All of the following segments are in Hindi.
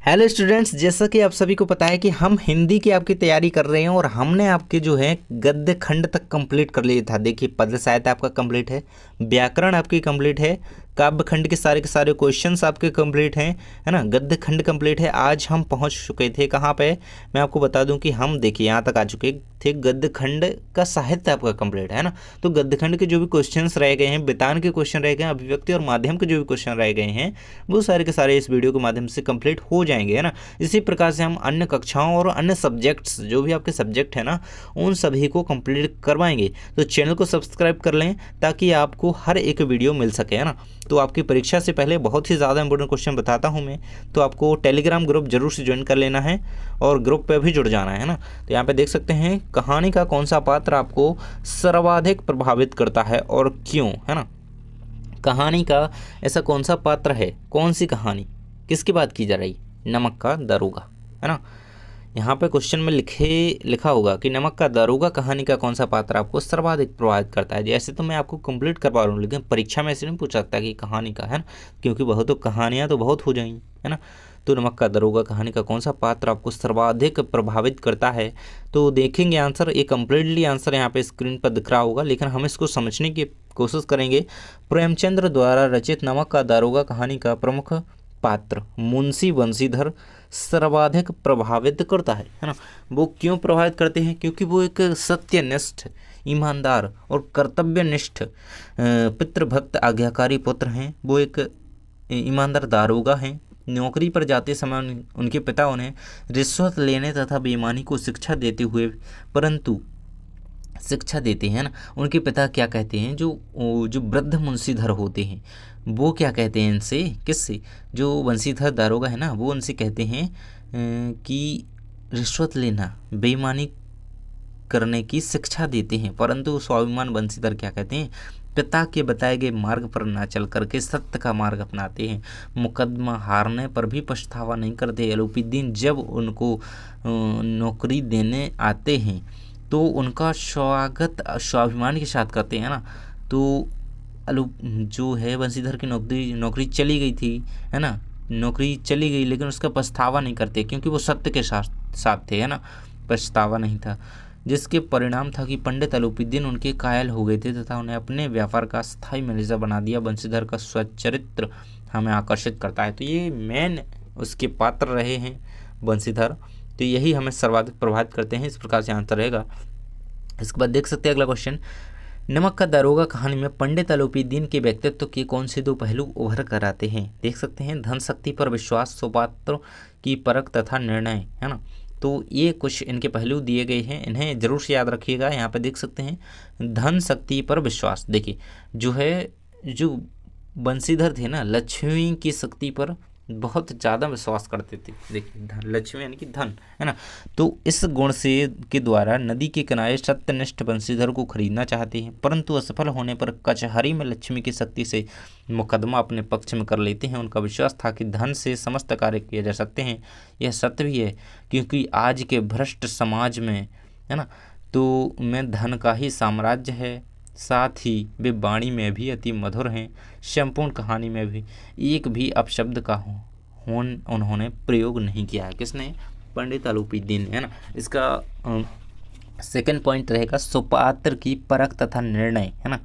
हेलो स्टूडेंट्स, जैसा कि आप सभी को पता है कि हम हिंदी की आपकी तैयारी कर रहे हैं और हमने आपके जो है गद्य खंड तक कंप्लीट कर लिया था। देखिए, पद साहित्य आपका कंप्लीट है, व्याकरण आपकी कंप्लीट है, काव्य खंड के सारे क्वेश्चंस आपके कंप्लीट हैं, है ना। गद्य खंड कंप्लीट है। आज हम पहुंच चुके थे कहाँ पे, मैं आपको बता दूं कि हम देखिए यहाँ तक आ चुके थे। गद्य खंड का साहित्य आपका कंप्लीट है ना। तो गद्य खंड के जो भी क्वेश्चंस रह गए हैं, बितान के क्वेश्चन रह गए हैं, अभिव्यक्ति और माध्यम के जो भी क्वेश्चन रह गए हैं, वो सारे के सारे इस वीडियो के माध्यम से कंप्लीट हो जाएंगे, है ना। इसी प्रकार से हम अन्य कक्षाओं और अन्य सब्जेक्ट्स, जो भी आपके सब्जेक्ट है ना, उन सभी को कंप्लीट करवाएंगे। तो चैनल को सब्सक्राइब कर लें ताकि आपको हर एक वीडियो मिल सके, है ना। तो आपकी परीक्षा से पहले बहुत ही ज़्यादा इंपॉर्टेंट क्वेश्चन बताता हूं मैं, तो आपको टेलीग्राम ग्रुप जरूर से ज्वाइन कर लेना है और ग्रुप पे भी जुड़ जाना है ना। तो यहाँ पे देख सकते हैं, कहानी का कौन सा पात्र आपको सर्वाधिक प्रभावित करता है और क्यों, है ना। कहानी का ऐसा कौन सा पात्र है, कौन सी कहानी किसकी बात की जा रही, नमक का दारोगा, है ना। यहाँ पे क्वेश्चन में लिखा होगा कि नमक का दारोगा कहानी का कौन सा पात्र आपको सर्वाधिक प्रभावित करता है। जैसे तो मैं आपको कंप्लीट करवा रहा हूँ, लेकिन परीक्षा में ऐसे नहीं पूछ सकता कि कहानी का, है ना, क्योंकि बहुत तो कहानियाँ तो बहुत हो जाएंगी, है ना। तो नमक का दारोगा कहानी का कौन सा पात्र आपको सर्वाधिक प्रभावित करता है, तो देखेंगे आंसर। ये कंप्लीटली आंसर यहाँ पे स्क्रीन पर दिख रहा होगा, लेकिन हम इसको समझने की कोशिश करेंगे। प्रेमचंद्र द्वारा रचित नमक का दारोगा कहानी का प्रमुख पात्र मुंशी बंशीधर सर्वाधिक प्रभावित करता है ना। वो क्यों प्रभावित करते हैं, क्योंकि वो एक सत्यनिष्ठ, ईमानदार और कर्तव्यनिष्ठ पितृभक्त आज्ञाकारी पुत्र हैं। वो एक ईमानदार दारोगा हैं। नौकरी पर जाते समय उनके पिता उन्हें रिश्वत लेने तथा बेईमानी को शिक्षा देते हैं ना। उनके पिता क्या कहते हैं, जो वृद्ध मुंशीधर होते हैं, वो क्या कहते हैं इनसे, किससे, जो बंशीधर दारोगा है ना, वो उनसे कहते हैं कि रिश्वत लेना, बेईमानी करने की शिक्षा देते हैं। परंतु स्वाभिमान बंशीधर क्या कहते हैं, पिता के बताए गए मार्ग पर ना चल करके सत्य का मार्ग अपनाते हैं। मुकदमा हारने पर भी पछतावा नहीं करते। अलौपीदीन जब उनको नौकरी देने आते हैं तो उनका स्वागत स्वाभिमान के साथ करते हैं ना। तो जो है बंशीधर की नौकरी चली गई थी, है ना, नौकरी चली गई, लेकिन उसका पछतावा नहीं करते, क्योंकि वो सत्य के साथ थे, है ना, पछतावा नहीं था। जिसके परिणाम था कि पंडित अलौपीदीन उनके कायल हो गए थे तथा उन्हें अपने व्यापार का स्थायी मैनेजर बना दिया। बंशीधर का स्वचरित्र हमें आकर्षित करता है। तो ये मेन उसके पात्र रहे हैं बंशीधर, तो यही हमें सर्वाधिक प्रभावित करते हैं। इस प्रकार से आंसर रहेगा। इसके बाद देख सकते हैं अगला क्वेश्चन, नमक का दारोगा कहानी में पंडित अलौपीदीन के व्यक्तित्व के कौन से दो पहलू उभर कर आते हैं। देख सकते हैं, धन शक्ति पर विश्वास, सुपात्र की परख तथा निर्णय, है ना। तो ये कुछ इनके पहलू दिए गए हैं, इन्हें जरूर से याद रखिएगा। यहाँ पे देख सकते हैं, धन शक्ति पर विश्वास। देखिए, जो बंशीधर थे ना, लक्ष्मी की शक्ति पर बहुत ज़्यादा विश्वास करते थे। देखिए, धन, लक्ष्मी यानी कि धन, है ना। तो इस गुण से के द्वारा नदी के किनारे सत्यनिष्ठ बंशीधर को खरीदना चाहते हैं, परंतु असफल होने पर कचहरी में लक्ष्मी की शक्ति से मुकदमा अपने पक्ष में कर लेते हैं। उनका विश्वास था कि धन से समस्त कार्य किए जा सकते हैं। यह सत्य भी है, क्योंकि आज के भ्रष्ट समाज में, है ना, तो में धन का ही साम्राज्य है। साथ ही वे वाणी में भी अति मधुर हैं। संपूर्ण कहानी में भी एक भी अपशब्द का उन्होंने प्रयोग नहीं किया है। किसने, पंडित अलौपीदीन, है ना। इसका सेकंड पॉइंट रहेगा सुपात्र की परख तथा निर्णय, है ना।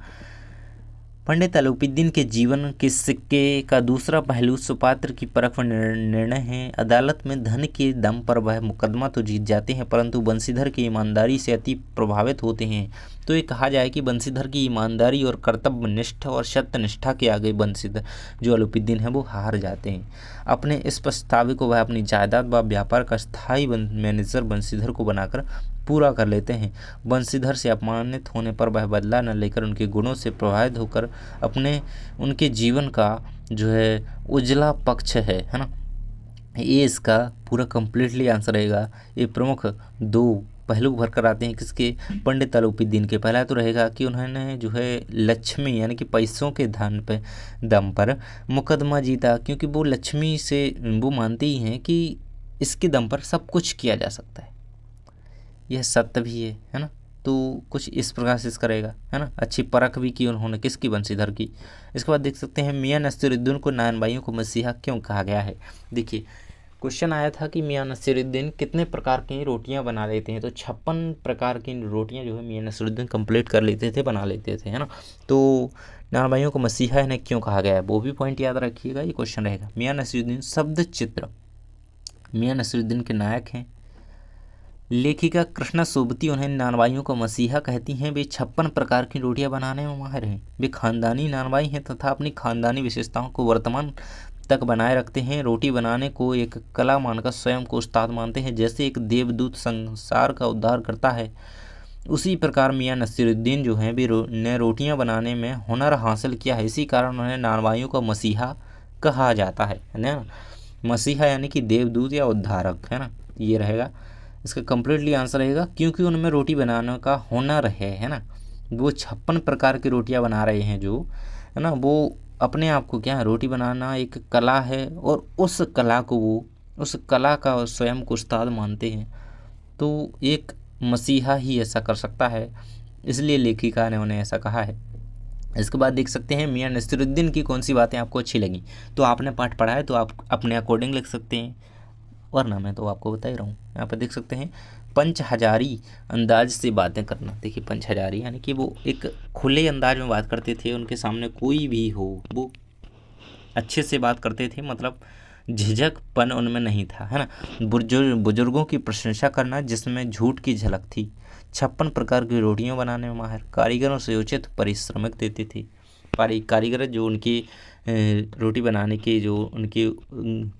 पंडित अलौपीदीन के जीवन के सिक्के का दूसरा पहलू सुपात्र की परख व निर्णय है। अदालत में धन के दम पर वह मुकदमा तो जीत जाते हैं, परंतु बंशीधर की ईमानदारी से अति प्रभावित होते हैं। तो ये कहा जाए कि बंशीधर की ईमानदारी और कर्तव्यनिष्ठा और सत्यनिष्ठा के आगे बंशीधर जो अलौपीदीन है वो हार जाते हैं। अपने इस पछतावे को वह अपनी जायदाद व व्यापार का स्थायी मैनेजर बंशीधर को बनाकर पूरा कर लेते हैं। बंशीधर से अपमानित होने पर वह बदला न लेकर उनके गुणों से प्रभावित होकर उनके जीवन का जो है उजला पक्ष है ना। ये इसका पूरा कंप्लीटली आंसर रहेगा। ये प्रमुख दो पहलू उभर कर आते हैं किसके, पंडित अलौपीदीन के। पहला तो रहेगा कि उन्होंने जो है लक्ष्मी यानी कि पैसों के दम पर मुकदमा जीता, क्योंकि वो लक्ष्मी से वो मानते ही हैं कि इसके दम पर सब कुछ किया जा सकता है। यह सत्य भी है ना। तो कुछ इस प्रकार से इसका रहेगा, है ना। अच्छी परख भी की उन्होंने, किसकी, बंशीधर की। इसके बाद देख सकते हैं, मियां नसीरुद्दीन को नायन भाइयों को मसीहा क्यों कहा गया है। देखिए, क्वेश्चन आया था कि मियां नसीरुद्दीन कितने प्रकार की रोटियां बना लेते हैं, तो 56 प्रकार की रोटियां जो है मियां नसीरुद्दीन कंप्लीट कर लेते थे, बना लेते थे, है ना। तो नानभाइयों को मसीहा इन्हें क्यों कहा गया है, वो भी पॉइंट याद रखिएगा, ये क्वेश्चन रहेगा। मियां नसीरुद्दीन शब्द चित्र, मियां नसीरुद्दीन के नायक हैं। लेखिका कृष्णा सोबती उन्हें नानबाइयों को मसीहा कहती हैं। वे 56 प्रकार की रोटियां बनाने में माहिर हैं। वे खानदानी नानबाई हैं तथा अपनी खानदानी विशेषताओं को वर्तमान तक बनाए रखते हैं। रोटी बनाने को एक कला मानकर स्वयं को उस्ताद मानते हैं। जैसे एक देवदूत संसार का उद्धार करता है, उसी प्रकार मियां नसीरुद्दीन जो हैं ने रोटियां बनाने में हुनर हासिल किया है। इसी कारण उन्हें नानबाइयों को मसीहा कहा जाता है ना। मसीहा यानी कि देवदूत या उद्धारक, है ना। ये रहेगा इसका कंप्लीटली आंसर रहेगा, क्योंकि उनमें रोटी बनाने का हुनर है ना। वो 56 प्रकार की रोटियां बना रहे हैं जो, है ना, वो अपने आप को क्या है, रोटी बनाना एक कला है और उस कला को वो उस कला का स्वयं को उस्ताद मानते हैं। तो एक मसीहा ही ऐसा कर सकता है, इसलिए लेखिका ने उन्हें ऐसा कहा है। इसके बाद देख सकते हैं मियां नसीरुद्दीन की कौन सी बातें आपको अच्छी लगी। तो आपने पाठ पढ़ा है तो आप अपने अकॉर्डिंग लिख सकते हैं, वरना मैं तो आपको बता ही रहा हूँ। यहाँ पर देख सकते हैं पंच हजारी अंदाज से बातें करना। देखिए पंच हजारी यानी कि वो एक खुले अंदाज में बात करते थे, उनके सामने कोई भी हो वो अच्छे से बात करते थे, मतलब झिझकपन उनमें नहीं था, है ना। बुजुर्गों की प्रशंसा करना जिसमें झूठ की झलक थी। 56 प्रकार की रोटियां बनाने में माहिर, कारीगरों से उचित पारिश्रमिक देते थे। कारीगर जो उनकी रोटी बनाने के जो उनकी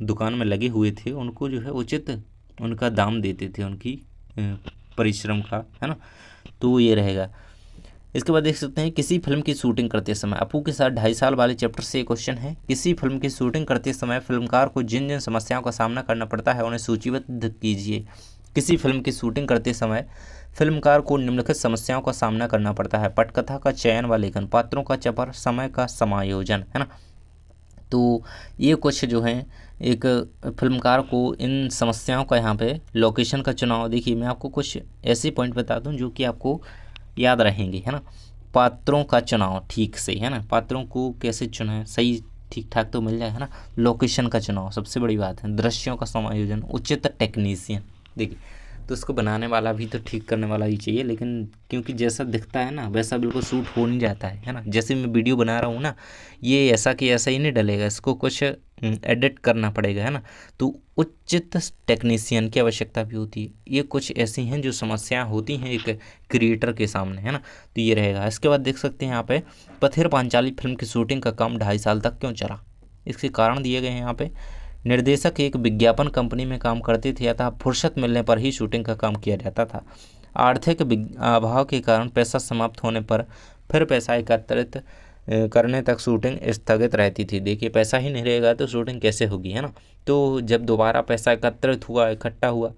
दुकान में लगे हुए थे, उनको जो है उचित उनका दाम देते थे, उनकी परिश्रम का, है ना। तो ये रहेगा। इसके बाद देख सकते हैं किसी फिल्म की शूटिंग करते समय, अपू के साथ 2.5 साल वाले चैप्टर से क्वेश्चन है। किसी फिल्म की शूटिंग करते समय फिल्मकार को जिन जिन समस्याओं का सामना करना पड़ता है उन्हें सूचीबद्ध कीजिए। किसी फिल्म की शूटिंग करते समय फिल्मकार को निम्नलिखित समस्याओं का सामना करना पड़ता है। पटकथा का चयन व लेखन, पात्रों का चपर, समय का समायोजन, है ना। तो ये कुछ जो है एक फिल्मकार को इन समस्याओं का, यहाँ पे लोकेशन का चुनाव, देखिए मैं आपको कुछ ऐसे पॉइंट बता दूं जो कि आपको याद रहेंगे, है ना। पात्रों का चुनाव ठीक से, है ना, पात्रों को कैसे चुने, सही ठीक ठाक तो मिल जाए, है ना। लोकेशन का चुनाव सबसे बड़ी बात है। दृश्यों का समायोजन, उचित टेक्नीशियन, देखिए तो उसको बनाने वाला भी तो ठीक करने वाला ही चाहिए, लेकिन क्योंकि जैसा दिखता है ना वैसा बिल्कुल सूट हो नहीं जाता है ना। जैसे मैं वीडियो बना रहा हूँ ना, ये ऐसा कि ऐसा ही नहीं डलेगा, इसको कुछ एडिट करना पड़ेगा, है ना। तो उचित टेक्नीशियन की आवश्यकता भी होती है। ये कुछ ऐसी हैं जो समस्याएं होती हैं एक क्रिएटर के सामने, है ना। तो ये रहेगा। इसके बाद देख सकते हैं यहाँ पे पथिर पांचाली फिल्म की शूटिंग का काम 2.5 साल तक क्यों चला। इसके कारण दिए गए हैं यहाँ पे। निर्देशक एक विज्ञापन कंपनी में काम करते थे, अतः फुर्सत मिलने पर ही शूटिंग का काम किया जाता था। आर्थिक अभाव के कारण पैसा समाप्त होने पर फिर पैसा एकत्रित करने तक शूटिंग स्थगित रहती थी। देखिए पैसा ही नहीं रहेगा तो शूटिंग कैसे होगी, है ना। तो जब दोबारा पैसा एकत्रित हुआ, इकट्ठा हुआ,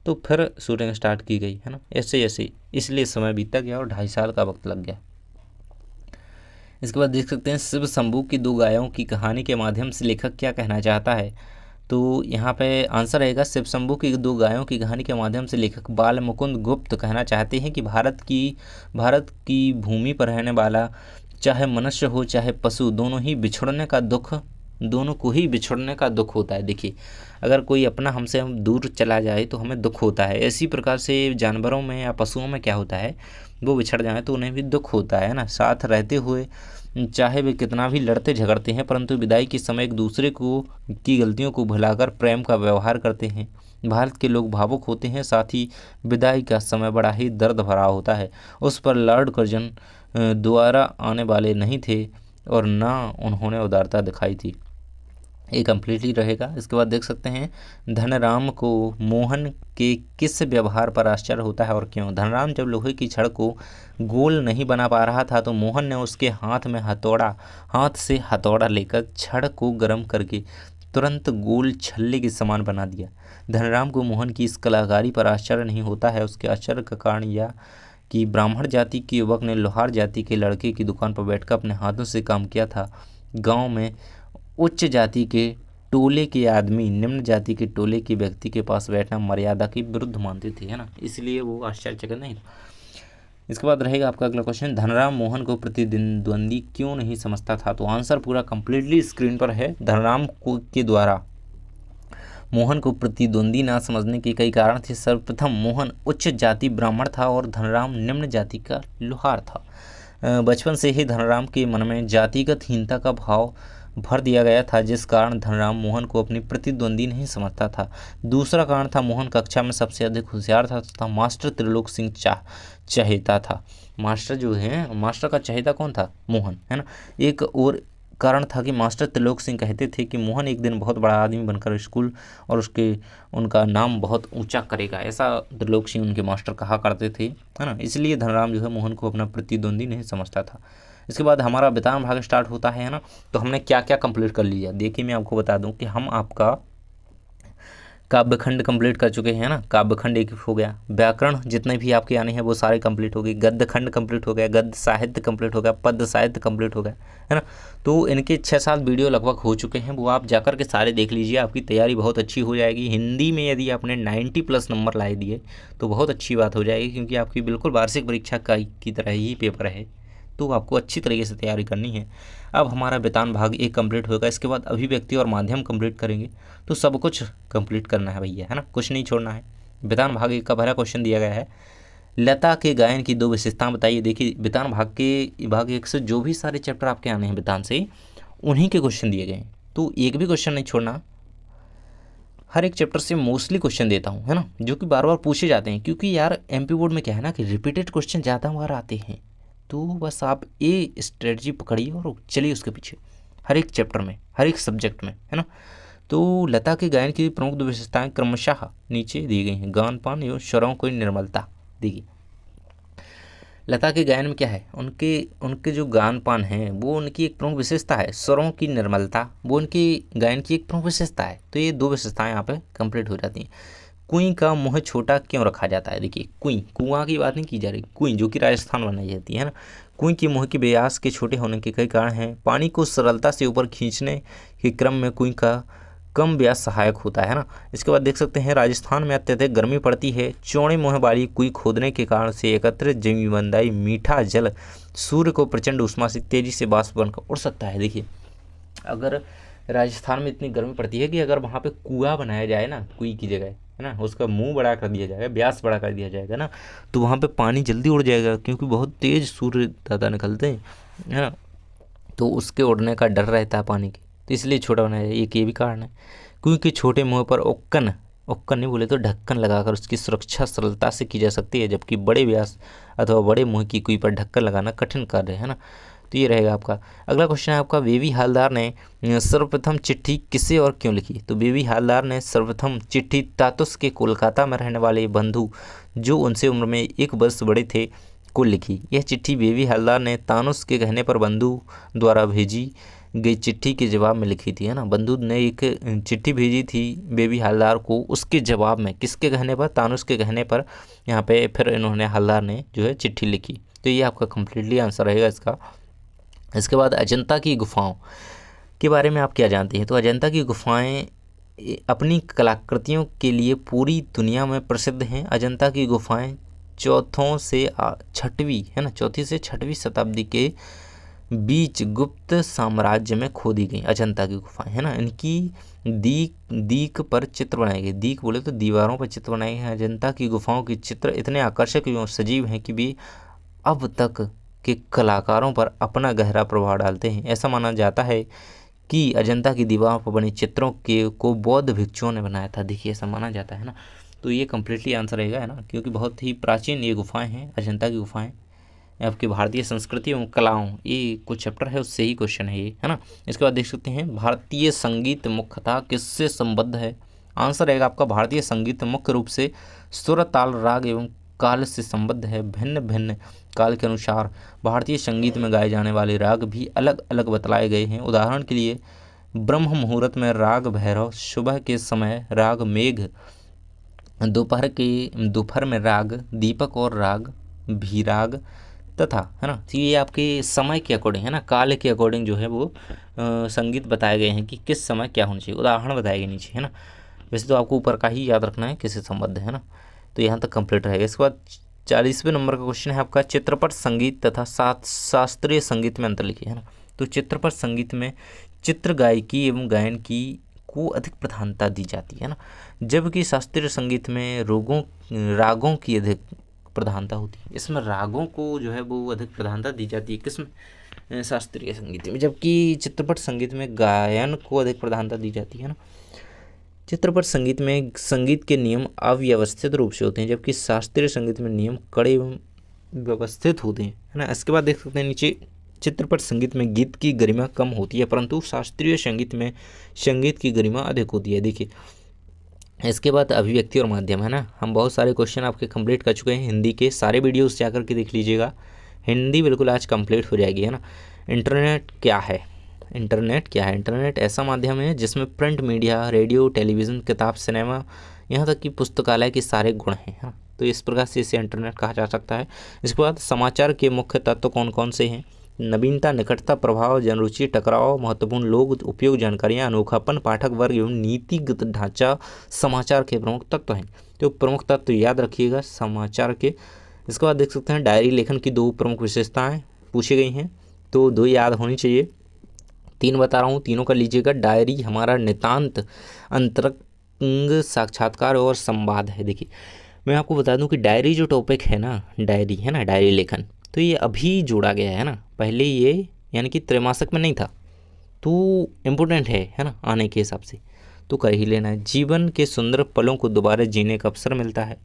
तो फिर शूटिंग स्टार्ट की गई, है ना। ऐसे ऐसे इसलिए समय बीता गया और 2.5 साल का वक्त लग गया। इसके बाद देख सकते हैं शिव शंभू की 2 गायों की कहानी के माध्यम से लेखक क्या कहना चाहता है। तो यहाँ पे आंसर रहेगा शिव शंभू की 2 गायों की कहानी के माध्यम से लेखक बाल मुकुंद गुप्त कहना चाहते हैं कि भारत की भूमि पर रहने वाला चाहे मनुष्य हो चाहे पशु, दोनों को ही बिछड़ने का दुख होता है। देखिए अगर कोई अपना हमसे हम दूर चला जाए तो हमें दुख होता है, इसी प्रकार से जानवरों में या पशुओं में क्या होता है, वो बिछड़ जाए तो उन्हें भी दुख होता है ना। साथ रहते हुए चाहे वे कितना भी लड़ते झगड़ते हैं, परंतु विदाई के समय एक दूसरे को की गलतियों को भुलाकर प्रेम का व्यवहार करते हैं। भारत के लोग भावुक होते हैं, साथ ही विदाई का समय बड़ा ही दर्द भरा होता है। उस पर लॉर्ड कर्जन दोबारा आने वाले नहीं थे और ना उन्होंने उदारता दिखाई थी। ये कम्प्लीटली रहेगा। इसके बाद देख सकते हैं धनराम को मोहन के किस व्यवहार पर आश्चर्य होता है और क्यों। धनराम जब लोहे की छड़ को गोल नहीं बना पा रहा था तो मोहन ने उसके हाथ से हथौड़ा लेकर छड़ को गर्म करके तुरंत गोल छल्ले के समान बना दिया। धनराम को मोहन की इस कलाकारी पर आश्चर्य नहीं होता है। उसके आश्चर्य का कारण यह कि ब्राह्मण जाति के युवक ने लोहार जाति के लड़के की दुकान पर बैठकर अपने हाथों से काम किया था। गांव में उच्च जाति के टोले के आदमी निम्न जाति के टोले के व्यक्ति के पास बैठना मर्यादा के विरुद्ध मानते थे, है ना, इसलिए वो आश्चर्यचकित नहीं। इसके बाद रहेगा आपका अगला क्वेश्चन, धनराम मोहन को प्रतिद्वंदी क्यों नहीं समझता था। तो आंसर पूरा कंप्लीटली स्क्रीन पर है। धनराम के द्वारा मोहन को प्रतिद्वंदी ना समझने के कई कारण थे। सर्वप्रथम मोहन उच्च जाति ब्राह्मण था और धनराम निम्न जाति का लुहार था। बचपन से ही धनराम के मन में जातिगत हीनता का भाव भर दिया गया था, जिस कारण धनराम मोहन को अपनी प्रतिद्वंदी नहीं समझता था। दूसरा कारण था मोहन कक्षा में सबसे अधिक होशियार था तथा मास्टर त्रिलोक सिंह चहेता था। मास्टर जो है, मास्टर का चहेता कौन था? मोहन, है ना। एक और कारण था कि मास्टर त्रिलोक सिंह कहते थे कि मोहन एक दिन बहुत बड़ा आदमी बनकर स्कूल और उनका नाम बहुत ऊंचा करेगा, ऐसा त्रिलोक सिंह उनके मास्टर कहा करते थे, है ना। इसलिए धनराम जो है मोहन को अपना प्रतिद्वंदी नहीं समझता था। इसके बाद हमारा वितान भाग स्टार्ट होता है ना। तो हमने क्या क्या कंप्लीट कर लिया, देखिए मैं आपको बता दूं कि हम आपका काव्यखंड कंप्लीट कर चुके हैं ना। काव्यखंड एक हो गया, व्याकरण जितने भी आपके आने हैं वो सारे कंप्लीट हो गए, गद्य खंड कंप्लीट हो गया, गद्य साहित्य कंप्लीट हो गया, पद्य साहित्य कंप्लीट हो गया, है ना। तो इनके 6-7 वीडियो लगभग हो चुके हैं, वो आप जाकर के सारे देख लीजिए, आपकी तैयारी बहुत अच्छी हो जाएगी। हिंदी में यदि आपने 90+ नंबर लाए दिए तो बहुत अच्छी बात हो जाएगी, क्योंकि आपकी बिल्कुल वार्षिक परीक्षा की तरह ही पेपर है, तो आपको अच्छी तरीके से तैयारी करनी है। अब हमारा वेतन भाग 1 कंप्लीट होगा, इसके बाद अभिव्यक्ति और माध्यम कंप्लीट करेंगे। तो सब कुछ कंप्लीट करना है भैया, है ना, कुछ नहीं छोड़ना है। वेतन भाग 1 का पहला क्वेश्चन दिया गया है, लता के गायन की 2 विशेषताएं बताइए। देखिए वेतन भाग 1 से जो भी सारे चैप्टर आपके आने हैं वेतन से, उन्हीं के क्वेश्चन दिए गए हैं, तो एक भी क्वेश्चन नहीं छोड़ना। हर एक चैप्टर से मोस्टली क्वेश्चन देता हूँ, है ना, जो कि बार बार पूछे जाते हैं, क्योंकि यार एमपी बोर्ड में क्या है ना कि रिपीटेड क्वेश्चन ज़्यादा बार आते हैं। तो बस आप ये स्ट्रेटजी पकड़िए और चलिए उसके पीछे, हर एक चैप्टर में, हर एक सब्जेक्ट में, है ना। तो लता के गायन की प्रमुख 2 विशेषताएं क्रमशः नीचे दी गई हैं, गान पान एवं स्वरों की निर्मलता। देखिए लता के गायन में क्या है, उनके जो गान पान हैं वो उनकी एक प्रमुख विशेषता है, स्वरों की निर्मलता वो उनकी गायन की एक प्रमुख विशेषता है। तो ये 2 विशेषताएं यहाँ पे कंप्लीट हो जाती हैं। कुई का मुँह छोटा क्यों रखा जाता है? देखिए कुई, कुआं की बात नहीं की जा रही, कुई जो कि राजस्थान बनाई जाती है ना। कुई के मुँह के व्यास के छोटे होने के कई कारण हैं। पानी को सरलता से ऊपर खींचने के क्रम में कुई का कम व्यास सहायक होता है ना। इसके बाद देख सकते हैं राजस्थान में अत्यधिक गर्मी पड़ती है। चौड़े मुँह वाली कुई खोदने के कारण से एकत्रित जमींदाई मीठा जल सूर्य को प्रचंड उष्मा से तेजी से वाष्प बनकर उड़ सकता है। देखिए अगर राजस्थान में इतनी गर्मी पड़ती है कि अगर वहाँ पे कुआं बनाया जाए ना कुई की जगह, है ना, उसका मुंह बड़ा कर दिया जाएगा, व्यास बड़ा कर दिया जाएगा ना, तो वहाँ पे पानी जल्दी उड़ जाएगा, क्योंकि बहुत तेज सूर्य दादा निकलते हैं, है ना, तो उसके उड़ने का डर रहता है पानी के, तो इसलिए छोटा बनाया जाए, एक ये भी कारण है। क्योंकि छोटे मुँह पर ओक्कन नहीं बोले तो ढक्कन लगाकर उसकी सुरक्षा सरलता से की जा सकती है, जबकि बड़े व्यास अथवा बड़े मुँह की कुई पर ढक्कन लगाना कठिन कार्य है ना। तो ये रहेगा आपका। अगला क्वेश्चन है आपका, बेबी हालदार ने सर्वप्रथम चिट्ठी किसे और क्यों लिखी? तो बेबी हालदार ने सर्वप्रथम चिट्ठी तातुस के कोलकाता में रहने वाले बंधु जो उनसे उम्र में 1 वर्ष बड़े थे को लिखी। यह चिट्ठी बेबी हालदार ने तानुस के कहने पर बंधु द्वारा भेजी गई चिट्ठी के जवाब में लिखी थी, है ना। बंधु ने एक चिट्ठी भेजी थी बेबी हालदार को, उसके जवाब में, किसके कहने पर? तानुस के कहने पर। यहाँ पे फिर इन्होंने हालदार ने जो है चिट्ठी लिखी। तो ये आपका कंप्लीटली आंसर रहेगा इसका। इसके बाद अजंता की गुफाओं के बारे में आप क्या जानते हैं? तो अजंता की गुफाएं अपनी कलाकृतियों के लिए पूरी दुनिया में प्रसिद्ध हैं। अजंता की गुफाएं 4वीं से 6वीं शताब्दी के बीच गुप्त साम्राज्य में खोदी गई अजंता की गुफाएं, है ना। इनकी दीक पर चित्र बनाए गए, दीक बोले तो दीवारों पर चित्र बनाए गए हैं। अजंता की गुफाओं के चित्र इतने आकर्षक एवं सजीव हैं कि वे अब तक के कलाकारों पर अपना गहरा प्रभाव डालते हैं। ऐसा माना जाता है कि अजंता की दीवार पर बने चित्रों को बौद्ध भिक्षुओं ने बनाया था। देखिए ऐसा माना जाता है ना। तो ये कम्प्लीटली आंसर रहेगा, है ना, क्योंकि बहुत ही प्राचीन ये गुफाएं हैं, अजंता की गुफाएं। आपकी भारतीय संस्कृति एवं कलाओं, ये कुछ चैप्टर है उससे ही क्वेश्चन है ये, है ना। इसके बाद देख सकते हैं भारतीय संगीत मुख्यतः किससे संबद्ध है? आंसर रहेगा आपका भारतीय संगीत मुख्य रूप से सुर, ताल, राग एवं काल से संबद्ध है। भिन्न भिन्न काल के अनुसार भारतीय संगीत में गाए जाने वाले राग भी अलग अलग बतलाए गए हैं। उदाहरण के लिए ब्रह्म मुहूर्त में राग भैरव, सुबह के समय राग मेघ, दोपहर में राग दीपक और राग भीराग तथा, है ना। तो ये आपके समय के अकॉर्डिंग, है ना, काल के अकॉर्डिंग जो है वो संगीत बताए गए हैं कि किस समय क्या होना चाहिए, उदाहरण बताए गए नीचे, है ना। वैसे तो आपको ऊपर का ही याद रखना है किससे संबद्ध है ना। तो यहाँ तक कंप्लीट रहेगा। इसके बाद 40वें नंबर का क्वेश्चन है आपका, चित्रपट संगीत तथा शास्त्रीय संगीत में अंतर लिखिए, है ना। तो चित्रपट संगीत में चित्र गायकी एवं गायन की को अधिक प्रधानता दी जाती है ना, जबकि शास्त्रीय संगीत में रागों की अधिक प्रधानता होती है। इसमें रागों को जो है वो अधिक प्रधानता दी जाती है, किसमें? शास्त्रीय संगीत में। जबकि चित्रपट संगीत में गायन को अधिक प्रधानता दी जाती है ना। चित्रपट संगीत में संगीत के नियम अव्यवस्थित रूप से होते हैं, जबकि शास्त्रीय संगीत में नियम कड़े एवं व्यवस्थित होते हैं, है ना। इसके बाद देख सकते हैं नीचे, चित्रपट संगीत में गीत की गरिमा कम होती है, परंतु शास्त्रीय संगीत में संगीत की गरिमा अधिक होती है। देखिए, इसके बाद अभिव्यक्ति और माध्यम, है ना। हम बहुत सारे क्वेश्चन आपके कंप्लीट कर चुके हैं हिंदी के, सारे वीडियोस जाकर के देख लीजिएगा। हिंदी बिल्कुल आज कंप्लीट हो जाएगी, है ना। इंटरनेट क्या है? इंटरनेट क्या है? इंटरनेट ऐसा माध्यम है जिसमें प्रिंट मीडिया, रेडियो, टेलीविज़न, किताब, सिनेमा, यहाँ तक कि पुस्तकालय के सारे गुण हैं, हाँ। तो इस प्रकार से इसे इंटरनेट कहा जा सकता है। इसके बाद समाचार के मुख्य तत्व कौन कौन से हैं? नवीनता, निकटता, प्रभाव, जनरुचि, टकराव, महत्वपूर्ण लोग, उपयोग जानकारियाँ, अनोखापन, पाठक वर्ग एवं नीतिगत ढांचा समाचार के प्रमुख तत्व हैं। तो प्रमुख तत्व याद रखिएगा समाचार के। इसके बाद देख सकते हैं डायरी लेखन की 2 प्रमुख विशेषताएं पूछी गई हैं, तो 2 याद होनी चाहिए। 3 बता रहा हूँ, तीनों का लीजिएगा। डायरी हमारा नितांत अंतरंग साक्षात्कार और संवाद है। देखिए, मैं आपको बता दूं कि डायरी जो टॉपिक है ना, डायरी है ना, डायरी लेखन, तो ये अभी जोड़ा गया है ना, पहले ये यानी कि त्रैमासिक में नहीं था, तो इम्पोर्टेंट है ना, आने के हिसाब से तो कर ही लेना है। जीवन के सुंदर पलों को दोबारा जीने का अवसर मिलता है।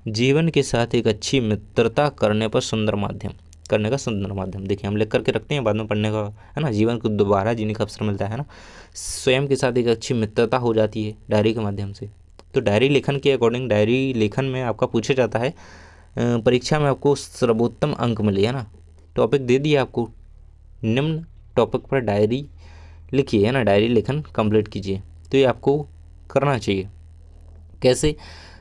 जीवन के साथ एक अच्छी मित्रता करने का सुंदर माध्यम। देखिए, हम लिख करके रखते हैं बाद में पढ़ने का, है ना। जीवन को दोबारा जीने का अवसर मिलता है ना, स्वयं के साथ एक अच्छी मित्रता हो जाती है डायरी के माध्यम से। तो डायरी लेखन के अकॉर्डिंग, डायरी लेखन में आपका पूछा जाता है, परीक्षा में आपको सर्वोत्तम अंक मिले, है ना। टॉपिक दे दिया आपको, निम्न टॉपिक पर डायरी लिखिए, है ना, डायरी लेखन कंप्लीट कीजिए। तो ये आपको करना चाहिए। कैसे?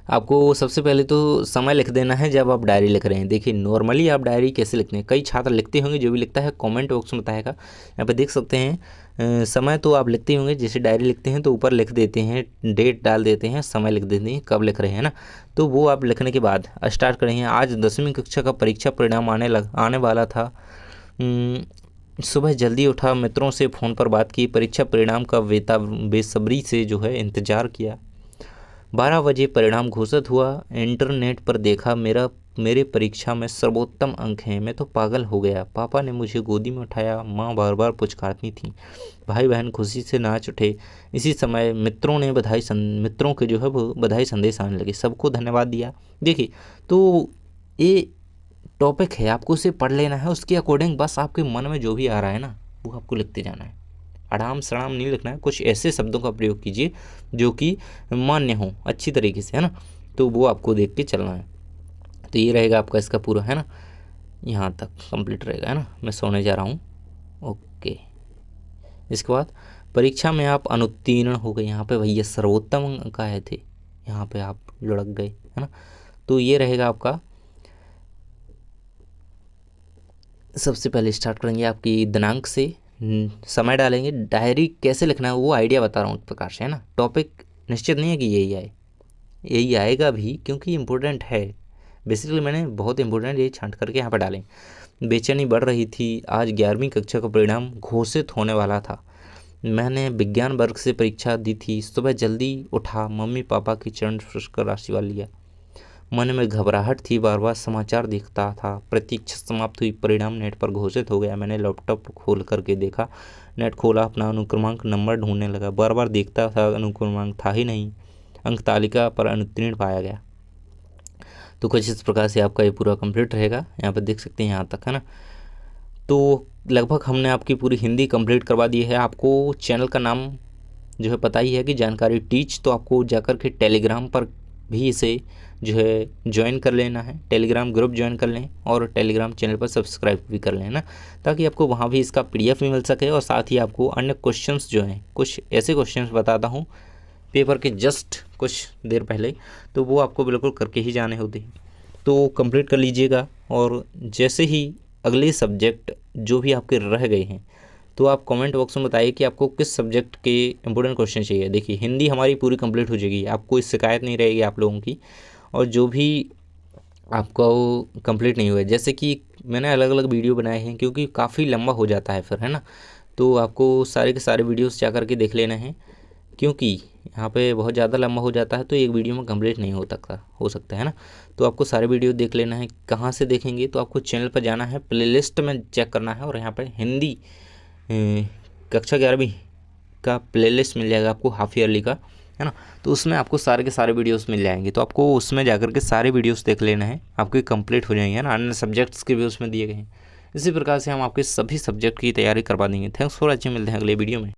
आपको सबसे पहले तो समय लिख देना है जब आप डायरी लिख रहे हैं। देखिए, नॉर्मली आप डायरी कैसे लिखते हैं, कई छात्र लिखते होंगे, जो भी लिखता है कमेंट बॉक्स में बताएगा। यहाँ पे देख सकते हैं, समय तो आप लिखते होंगे, जैसे डायरी लिखते हैं तो ऊपर लिख देते हैं, डेट डाल देते हैं, समय लिख देते हैं, कब लिख रहे हैं ना। तो वो आप लिखने के बाद स्टार्ट करेंगे। आज 10वीं कक्षा का परीक्षा परिणाम आने वाला था। सुबह जल्दी उठा, मित्रों से फ़ोन पर बात की, परीक्षा परिणाम का बेसब्री से जो है इंतज़ार किया। 12 बजे परिणाम घोषित हुआ। इंटरनेट पर देखा, मेरे परीक्षा में सर्वोत्तम अंक हैं। मैं तो पागल हो गया। पापा ने मुझे गोदी में उठाया, माँ बार बार पुचकारती थी, भाई बहन खुशी से नाच उठे। इसी समय मित्रों के जो है वो बधाई संदेश आने लगे, सबको धन्यवाद दिया। देखिए, तो ये टॉपिक है, आपको उसे पढ़ लेना है, उसके अकॉर्डिंग बस आपके मन में जो भी आ रहा है ना, वो आपको लिखते जाना है। अड़ाम सड़ाम नहीं लिखना है, कुछ ऐसे शब्दों का प्रयोग कीजिए जो कि मान्य हो अच्छी तरीके से, है ना। तो वो आपको देख के चलना है। तो ये रहेगा आपका इसका पूरा, है ना, यहाँ तक कंप्लीट रहेगा, है ना। मैं सोने जा रहा हूँ, ओके। इसके बाद परीक्षा में आप अनुत्तीर्ण हो गए, यहाँ पे भैया सर्वोत्तम अंक आए थे, यहाँ पे आप लुढ़क गए, है ना। तो ये रहेगा आपका। सबसे पहले स्टार्ट करेंगे आपकी दिनांक से, समय डालेंगे। डायरी कैसे लिखना है वो आइडिया बता रहा हूँ इस प्रकार से, है ना। टॉपिक निश्चित नहीं है कि यही आएगा भी, क्योंकि इम्पोर्टेंट है। बेसिकली मैंने बहुत इंपॉर्टेंट ये छांट करके यहाँ पर डालें। बेचैनी बढ़ रही थी, आज 11वीं कक्षा का परिणाम घोषित होने वाला था। मैंने विज्ञान वर्ग से परीक्षा दी थी। सुबह जल्दी उठा, मम्मी पापा की चरण स्पर्श कर आशीर्वाद लिया। मन में घबराहट थी, बार बार समाचार देखता था। प्रतीक्षा समाप्त हुई, परिणाम नेट पर घोषित हो गया। मैंने लैपटॉप खोल करके देखा, नेट खोला, अपना अनुक्रमांक नंबर ढूंढने लगा। बार बार देखता था, अनुक्रमांक था ही नहीं। अंक तालिका पर अनुत्तीर्ण पाया गया। तो कुछ इस प्रकार से आपका ये पूरा कंप्लीट रहेगा। यहाँ पर देख सकते हैं यहाँ तक, है ना। तो लगभग हमने आपकी पूरी हिंदी कंप्लीट करवा दी है। आपको चैनल का नाम जो है पता ही है कि जानकारी टीच, तो आपको जाकर के टेलीग्राम पर भी इसे जो है ज्वाइन कर लेना है। टेलीग्राम ग्रुप ज्वाइन कर लें और टेलीग्राम चैनल पर सब्सक्राइब भी कर लें ना, ताकि आपको वहाँ भी इसका PDF भी मिल सके। और साथ ही आपको अन्य क्वेश्चंस जो हैं, कुछ ऐसे क्वेश्चंस बताता हूँ पेपर के जस्ट कुछ देर पहले, तो वो आपको बिल्कुल करके ही जाने होते हैं। तो कंप्लीट कर लीजिएगा। और जैसे ही अगले सब्जेक्ट जो भी आपके रह गए हैं, तो आप कमेंट बॉक्स में बताइए कि आपको किस सब्जेक्ट के इंपॉर्टेंट क्वेश्चन चाहिए। देखिए, हिंदी हमारी पूरी कंप्लीट हो जाएगी, आपको कोई शिकायत नहीं रहेगी आप लोगों की। और जो भी आपको कंप्लीट नहीं हुआ, जैसे कि मैंने अलग अलग वीडियो बनाए हैं, क्योंकि काफ़ी लंबा हो जाता है फिर, है ना। तो आपको सारे के सारे वीडियोस जा करके देख लेना है क्योंकि यहाँ पे बहुत ज़्यादा लंबा हो जाता है तो एक वीडियो में कंप्लीट नहीं हो सकता है ना। तो आपको सारे वीडियो देख लेना है। कहाँ से देखेंगे, तो आपको चैनल पर जाना है, प्लेलिस्ट में चेक करना है और यहाँ पर हिंदी कक्षा 11वीं का प्लेलिस्ट मिल जाएगा आपको, हाफ ईयरली का, है ना। तो उसमें आपको सारे के सारे वीडियोस मिल जाएंगे। तो आपको उसमें जाकर के सारे वीडियोस देख लेना है, आपके कंप्लीट हो जाएंगे, है ना। अन्य सब्जेक्ट्स के भी उसमें दिए गए हैं। इसी प्रकार से हम आपके सभी सब्जेक्ट की तैयारी करवा देंगे। थैंक्स फॉर वॉचिंग, मिलते हैं अगले वीडियो में।